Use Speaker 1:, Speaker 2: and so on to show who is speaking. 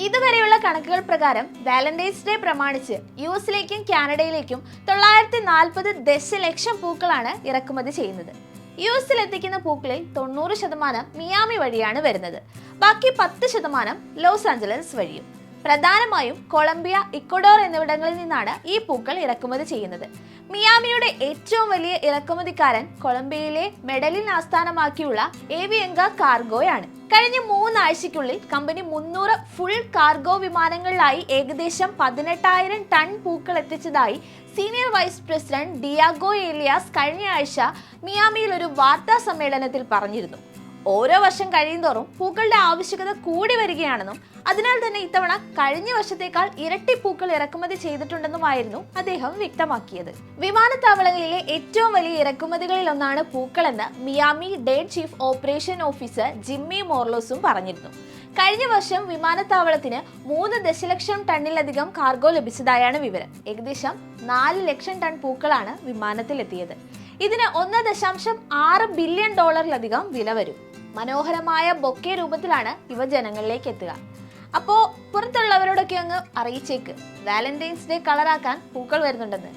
Speaker 1: ഇതുവരെയുള്ള കണക്കുകൾ പ്രകാരം വാലന്റൈൻസ് ഡേ പ്രമാണിച്ച് യുഎസിലേക്കും കാനഡയിലേക്കും 940 ദശലക്ഷം പൂക്കളാണ് ഇറക്കുമതി ചെയ്യുന്നത്. യുഎസിൽ എത്തിക്കുന്ന പൂക്കളിൽ 90% മിയാമി വഴിയാണ് വരുന്നത്. ബാക്കി 10% ലോസ് ആഞ്ചലസ് വഴിയും. പ്രധാനമായും കൊളംബിയ, ഇക്വഡോർ എന്നിവിടങ്ങളിൽ നിന്നാണ് ഈ പൂക്കൾ ഇറക്കുമതി ചെയ്യുന്നത്. മിയാമിയുടെ ഏറ്റവും വലിയ ഇറക്കുമതിക്കാരൻ കൊളംബിയയിലെ മെഡലിൻ ആസ്ഥാനമാക്കിയുള്ള ഏവിയങ്ക കാർഗോയാണ്. കഴിഞ്ഞ 3 ആഴ്ചയ്ക്കുള്ളിൽ കമ്പനി 300 ഫുൾ കാർഗോ വിമാനങ്ങളിലായി ഏകദേശം 18,000 ടൺ പൂക്കൾ എത്തിച്ചതായി senior vice president Diego Elias കഴിഞ്ഞ ആഴ്ച മിയാമിയിൽ ഒരു വാർത്താ സമ്മേളനത്തിൽ പറഞ്ഞിരുന്നു. ഓരോ വർഷം കഴിയുന്തോറും പൂക്കളുടെ ആവശ്യകത കൂടി വരികയാണെന്നും അതിനാൽ തന്നെ ഇത്തവണ കഴിഞ്ഞ വർഷത്തേക്കാൾ ഇരട്ടി പൂക്കൾ ഇറക്കുമതി ചെയ്തിട്ടുണ്ടെന്നുമായിരുന്നു അദ്ദേഹം വ്യക്തമാക്കിയത്. വിമാനത്താവളങ്ങളിലെ ഏറ്റവും വലിയ ഇറക്കുമതികളിൽ ഒന്നാണ് പൂക്കളെന്ന് Miami Dade chief operation officer Jimmy മോർലോസും പറഞ്ഞിരുന്നു. കഴിഞ്ഞ വർഷം വിമാനത്താവളത്തിന് 3 ദശലക്ഷം ടണ്ണിലധികം കാർഗോ ലഭിച്ചതായാണ് വിവരം. ഏകദേശം 4 ലക്ഷം ടൺ പൂക്കളാണ് വിമാനത്തിലെത്തിയത്. ഇതിന് $1.6 ബില്യൺ വില വരും. മനോഹരമായ ബൊക്കെ രൂപത്തിലാണ് ഇവ ജനങ്ങളിലേക്ക് എത്തുക. അപ്പോൾ പുറത്തുള്ളവരോടൊക്കെ അങ്ങ് അറിയിച്ചേക്ക്, വാലന്റൈൻസ് ഡേ കളറാക്കാൻ പൂക്കൾ വരുന്നുണ്ടെന്ന്.